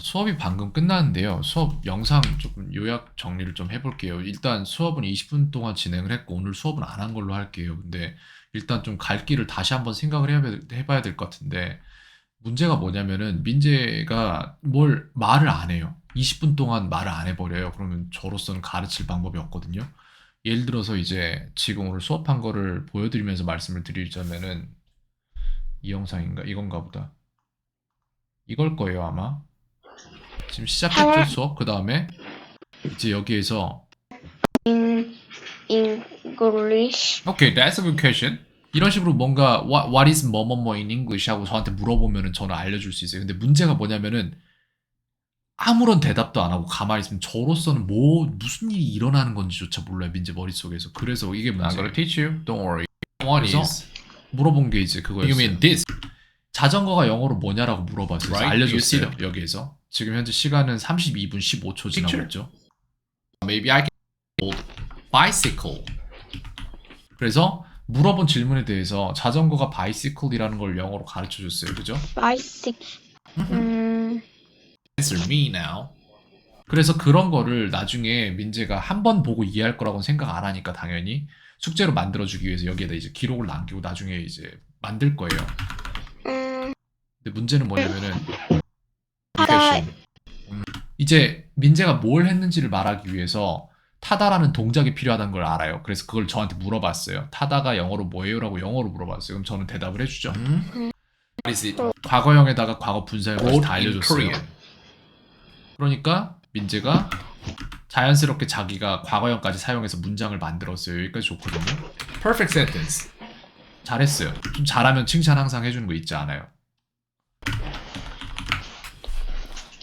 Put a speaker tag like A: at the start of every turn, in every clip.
A: 수업이 방금 끝났는데요. 수업 영상 조금 요약 정리를 좀 해볼게요. 일단 수업은 20분 동안 진행을 했고 오늘 수업은 안 한 걸로 할게요. 근데 일단 좀 갈 길을 다시 한번 생각을 해봐야 될 것 같은데 문제가 뭐냐면은 민재가 뭘 말을 안 해요. 20분 동안 말을 안 해버려요. 그러면 저로서는 가르칠 방법이 없거든요. 예를 들어서 이제 지금 오늘 수업한 거를 보여드리면서 말씀을 드리자면은 이 영상인가? 이건가 보다. 이걸 거예요, 아마. 지금 시작했죠,
B: How
A: 수업. 그 다음에 이제 여기에서
B: in English?
A: Okay, that's a good question. 이런 식으로 뭔가 what is 뭐뭐뭐 in English 하고 저한테 물어보면은 저는 알려줄 수 있어요. 근데 문제가 뭐냐면은 아무런 대답도 안 하고 가만히 있으면 저로서는 무슨 일이 일어나는 건지조차 몰라요. 민재 머릿속에서. 그래서 이게
C: I'm
A: 문제예요.
C: gonna teach you. Don't worry. One
A: 그래서
C: is
A: 물어본 게 이제 그거였어요.
C: you mean this,
A: 자전거가 영어로 뭐냐라고 물어봤어요. 그래서
C: right? You see
A: 알려줬어요. 여기에서. 지금 현재 시간은 32분 15초 지나고
C: Picture.
A: 있죠.
C: Maybe I can hold bicycle.
A: 그래서 물어본 질문에 대해서 자전거가 bicycle이라는 걸 영어로 가르쳐줬어요. 그죠?
B: Bicycle.
C: Answer me now.
A: 그래서 그런 거를 나중에 민재가 한 번 보고 이해할 거라고는 생각 안 하니까 당연히 숙제로 만들어주기 위해서 여기에다 이제 기록을 남기고 나중에 이제 만들 거예요. 근데 문제는 뭐냐면은
B: 타다.
A: 이제 민재가 뭘 했는지를 말하기 위해서 타다라는 동작이 필요하다는 걸 알아요. 그래서 그걸 저한테 물어봤어요. 타다가 영어로 뭐예요? 라고 영어로 물어봤어요. 그럼 저는 대답을 해주죠.
C: What is it?
A: 과거형에다가 과거 분사형까지
C: Wrote
A: 다
C: in
A: 알려줬어요.
C: Korean.
A: 그러니까 민재가 자연스럽게 자기가 과거형까지 사용해서 문장을 만들었어요. 여기까지 좋거든요.
C: Perfect sentence.
A: 잘했어요. 좀 잘하면 칭찬 항상 해주는 거 있지 않아요?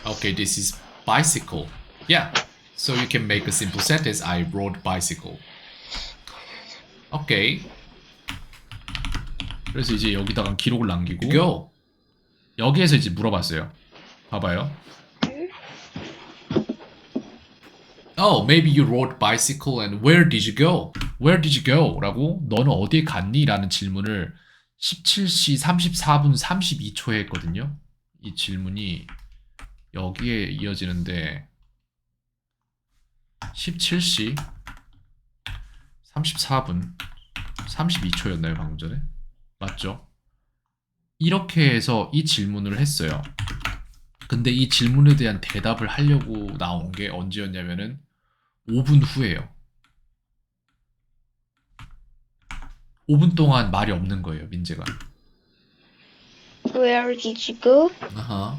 C: Okay, this is bicycle. Yeah. So you can make a simple sentence. I rode bicycle. Okay.
A: 그래서 이제 여기다가 기록을 남기고
C: Go.
A: 여기에서 이제 물어봤어요. 봐봐요.
C: Oh, maybe you rode bicycle and where did you go?
A: Where did you go? 라고 너는 어디에 갔니? 라는 질문을 17시 34분 32초에 했거든요. 이 질문이 여기에 이어지는데 17시 34분 32초였나요? 방금 전에? 맞죠? 이렇게 해서 이 질문을 했어요. 근데 이 질문에 대한 대답을 하려고 나온 게 언제였냐면은 5분 후예요. 5분 동안 말이 없는 거예요, 민재가.
B: Where did you go?
C: Uh-huh.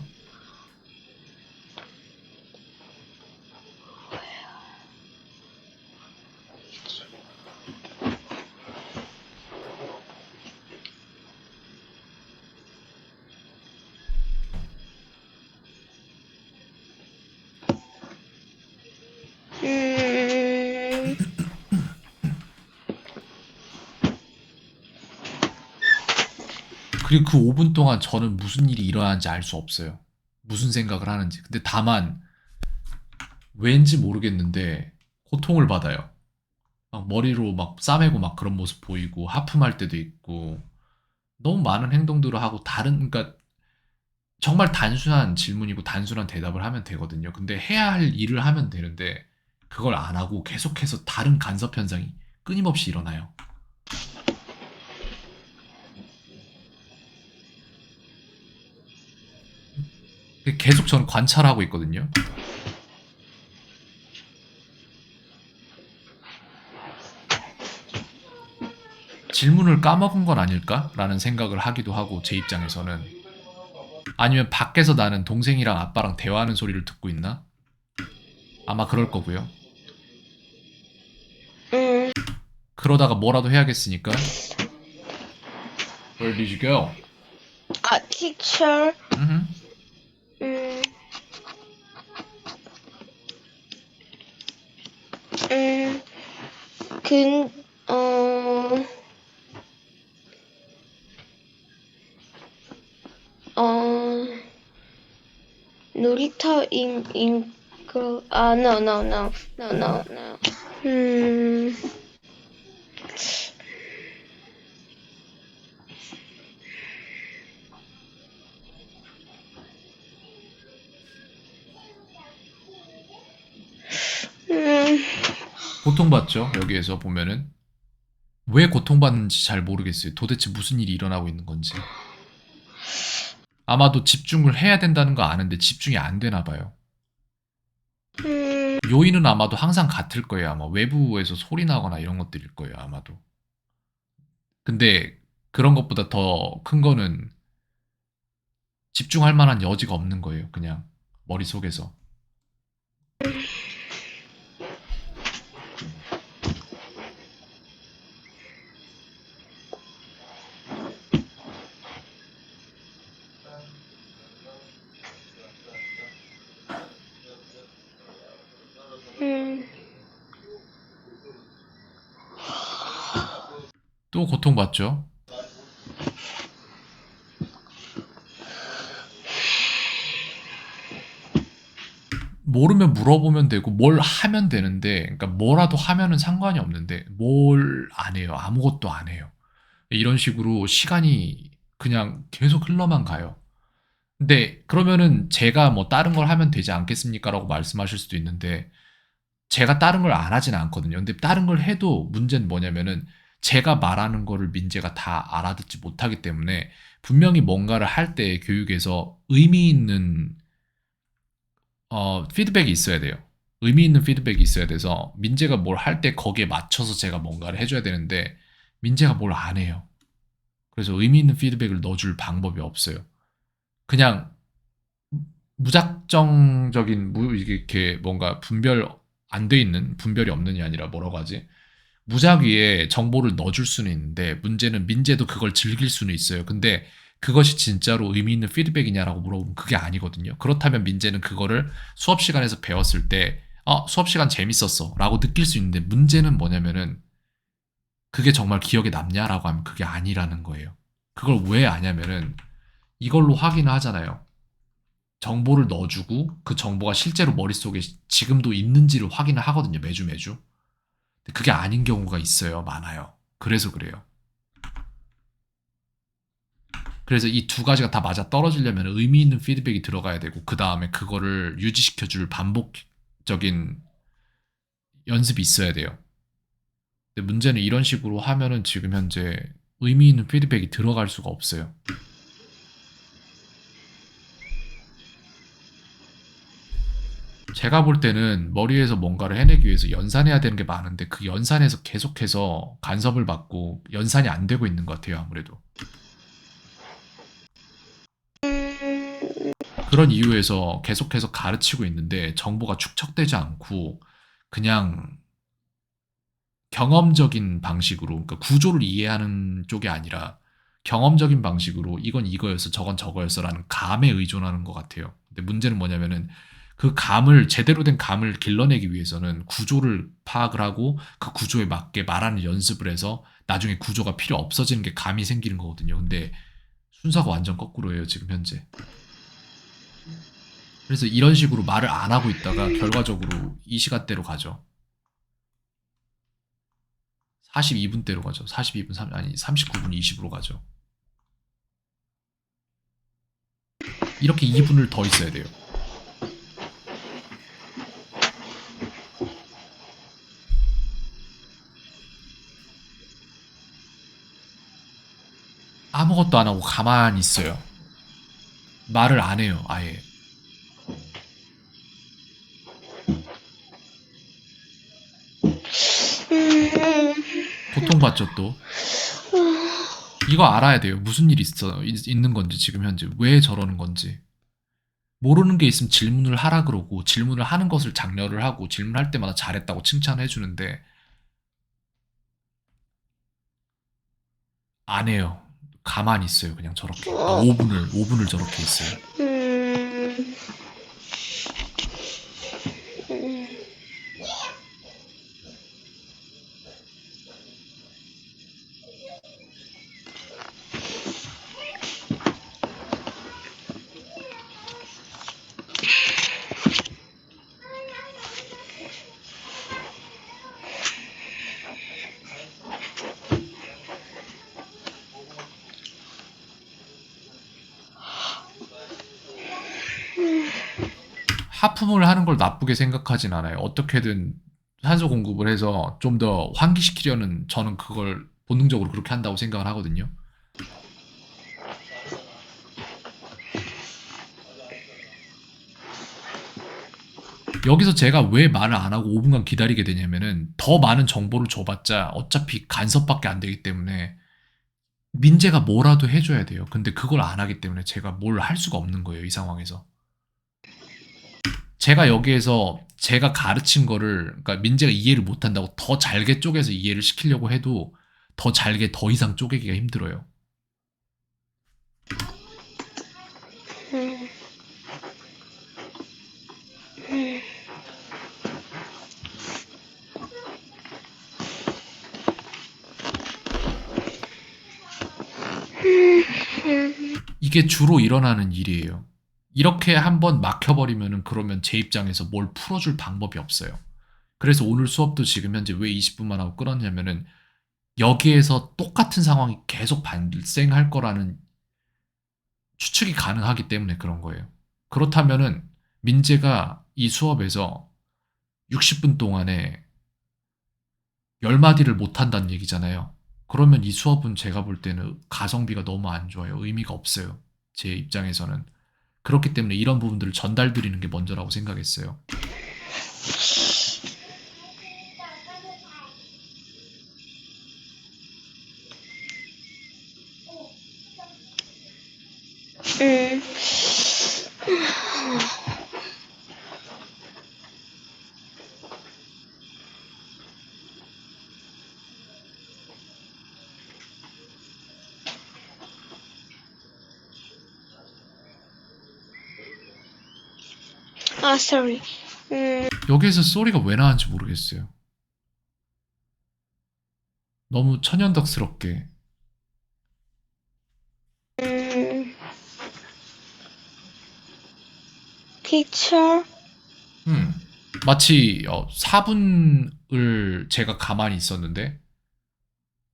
A: 그리고 그 5분 동안 저는 무슨 일이 일어나는지 알 수 없어요. 무슨 생각을 하는지. 근데 다만 왠지 모르겠는데 고통을 받아요. 막 머리로 막 싸매고 막 그런 모습 보이고 하품할 때도 있고 너무 많은 행동들을 하고 그러니까 정말 단순한 질문이고 단순한 대답을 하면 되거든요. 근데 해야 할 일을 하면 되는데 그걸 안 하고 계속해서 다른 간섭 현상이 끊임없이 일어나요. 계속 전 관찰하고 있거든요. 질문을 까먹은 건 아닐까? 라는 생각을 하기도 하고 제 입장에서는 아니면 밖에서 나는 동생이랑 아빠랑 대화하는 소리를 듣고 있나? 아마 그럴 거고요. 그러다가 뭐라도 해야겠으니까 Where did you go?
B: Teacher.
A: 음,
B: 음, 근, 어, 놀이터 no.
A: 고통받죠? 여기에서 보면은. 왜 고통받는지 잘 모르겠어요. 도대체 무슨 일이 일어나고 있는 건지. 아마도 집중을 해야 된다는 거 아는데 집중이 안 되나 봐요. 요인은 아마도 항상 같을 거예요. 아마 외부에서 소리 나거나 이런 것들일 거예요. 아마도. 근데 그런 것보다 더 큰 거는 집중할 만한 여지가 없는 거예요. 그냥 머릿속에서. 또 고통받죠? 모르면 물어보면 되고 뭘 하면 되는데, 그러니까 뭐라도 하면은 상관이 없는데 뭘 안 해요. 아무것도 안 해요. 이런 식으로 시간이 그냥 계속 흘러만 가요. 근데 그러면은 제가 뭐 다른 걸 하면 되지 않겠습니까? 라고 말씀하실 수도 있는데 제가 다른 걸 안 하진 않거든요. 근데 다른 걸 해도 문제는 뭐냐면은 제가 말하는 거를 민재가 다 알아듣지 못하기 때문에 분명히 뭔가를 할 때 교육에서 의미 있는 피드백이 있어야 돼요. 의미 있는 피드백이 있어야 돼서 민재가 뭘 할 때 거기에 맞춰서 제가 뭔가를 해줘야 되는데 민재가 뭘 안 해요. 그래서 의미 있는 피드백을 넣어줄 방법이 없어요. 그냥 무작정적인 이렇게 뭔가 분별 안 돼 있는 분별이 없느냐 아니라 뭐라고 하지? 무작위에 정보를 넣어줄 수는 있는데 문제는 민재도 그걸 즐길 수는 있어요. 근데 그것이 진짜로 의미 있는 피드백이냐라고 물어보면 그게 아니거든요. 그렇다면 민재는 그거를 수업 시간에서 배웠을 때 수업 시간 재밌었어 라고 느낄 수 있는데 문제는 뭐냐면은 그게 정말 기억에 남냐라고 하면 그게 아니라는 거예요. 그걸 왜 아냐면은 이걸로 확인을 하잖아요. 정보를 넣어주고 그 정보가 실제로 머릿속에 지금도 있는지를 확인을 하거든요. 매주 매주. 근데 그게 아닌 경우가 있어요. 많아요. 그래서 그래요. 그래서 이 두 가지가 다 맞아 떨어지려면 의미 있는 피드백이 들어가야 되고 그 다음에 그거를 유지시켜줄 반복적인 연습이 있어야 돼요. 근데 문제는 이런 식으로 하면은 지금 현재 의미 있는 피드백이 들어갈 수가 없어요. 제가 볼 때는 머리에서 뭔가를 해내기 위해서 연산해야 되는 게 많은데 그 연산에서 계속해서 간섭을 받고 연산이 안 되고 있는 것 같아요. 아무래도. 그런 이유에서 계속해서 가르치고 있는데 정보가 축적되지 않고 그냥 경험적인 방식으로, 그러니까 구조를 이해하는 쪽이 아니라 경험적인 방식으로 이건 이거였어, 저건 저거였어라는 감에 의존하는 것 같아요. 근데 문제는 뭐냐면은 그 감을, 제대로 된 감을 길러내기 위해서는 구조를 파악을 하고 그 구조에 맞게 말하는 연습을 해서 나중에 구조가 필요 없어지는 게 감이 생기는 거거든요. 근데 순서가 완전 거꾸로예요, 지금 현재. 그래서 이런 식으로 말을 안 하고 있다가 결과적으로 이 시간대로 가죠. 42분대로 가죠. 42분, 39분 20으로 가죠. 이렇게 2분을 더 있어야 돼요. 아무것도 안 하고 가만히 있어요. 말을 안 해요, 아예. 고통받죠, 또. 이거 알아야 돼요. 무슨 일이 있는 건지, 지금 현재. 왜 저러는 건지. 모르는 게 있으면 질문을 하라 그러고, 질문을 하는 것을 장려를 하고, 질문할 때마다 잘했다고 칭찬해 주는데, 안 해요. 가만히 있어요, 그냥 저렇게. 5분을 저렇게 있어요. 하품을 하는 걸 나쁘게 생각하진 않아요. 어떻게든 산소 공급을 해서 좀 더 환기시키려는 저는 그걸 본능적으로 그렇게 한다고 생각을 하거든요. 여기서 제가 왜 말을 안 하고 5분간 기다리게 되냐면은 더 많은 정보를 줘봤자 어차피 간섭밖에 안 되기 때문에 민재가 뭐라도 해줘야 돼요. 근데 그걸 안 하기 때문에 제가 뭘 할 수가 없는 거예요, 이 상황에서. 제가 여기에서 제가 가르친 거를, 그러니까 민재가 이해를 못 한다고 더 잘게 쪼개서 이해를 시키려고 해도 더 잘게 더 이상 쪼개기가 힘들어요.
B: 음, 음,
A: 이게 주로 일어나는 일이에요. 이렇게 한번 막혀버리면은 그러면 제 입장에서 뭘 풀어줄 방법이 없어요. 그래서 오늘 수업도 지금 현재 왜 20분만 하고 끊었냐면은 여기에서 똑같은 상황이 계속 발생할 거라는 추측이 가능하기 때문에 그런 거예요. 그렇다면은 민재가 이 수업에서 60분 동안에 10마디를 못 한다는 얘기잖아요. 그러면 이 수업은 제가 볼 때는 가성비가 너무 안 좋아요. 의미가 없어요. 제 입장에서는. 그렇기 때문에 이런 부분들을 전달드리는 게 먼저라고 생각했어요.
B: 음. 아, sorry.
A: 여기에서 소리가 왜 나왔는지 모르겠어요. 너무 천연덕스럽게.
B: Teacher.
A: 마치 4분을 제가 가만히 있었는데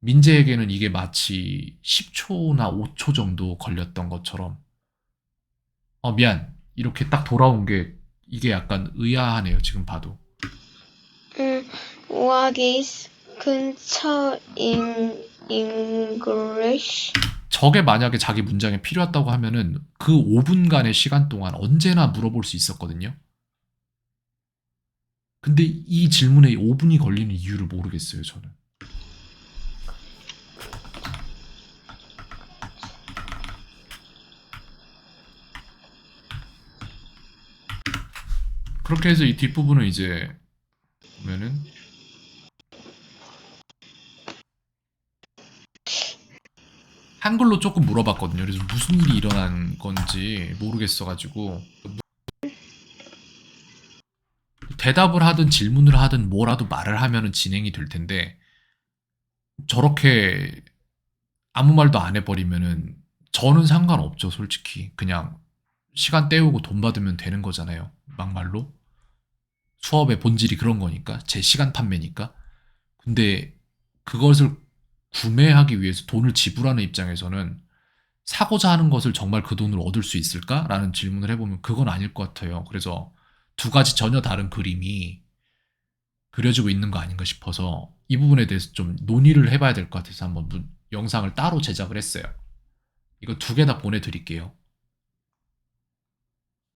A: 민재에게는 이게 마치 10초나 5초 정도 걸렸던 것처럼 미안. 이렇게 딱 돌아온 게 이게 약간 의아하네요. 지금 봐도.
B: What is 근처 in English?
A: 저게 만약에 자기 문장에 필요하다고 하면은 그 5분간의 시간 동안 언제나 물어볼 수 있었거든요. 근데 이 질문에 5분이 걸리는 이유를 모르겠어요, 저는. 그렇게 해서 이 뒷부분은 이제 보면은 한글로 조금 물어봤거든요. 그래서 무슨 일이 일어난 건지 모르겠어가지고 대답을 하든 질문을 하든 뭐라도 말을 하면은 진행이 될 텐데 저렇게 아무 말도 안 해버리면은 저는 상관없죠, 솔직히. 그냥 시간 때우고 돈 받으면 되는 거잖아요, 막말로. 수업의 본질이 그런 거니까, 제 시간 판매니까. 근데 그것을 구매하기 위해서 돈을 지불하는 입장에서는 사고자 하는 것을 정말 그 돈을 얻을 수 있을까? 라는 질문을 해보면 그건 아닐 것 같아요. 그래서 두 가지 전혀 다른 그림이 그려지고 있는 거 아닌가 싶어서 이 부분에 대해서 좀 논의를 해봐야 될 것 같아서 한번 영상을 따로 제작을 했어요. 이거 두 개 다 보내드릴게요.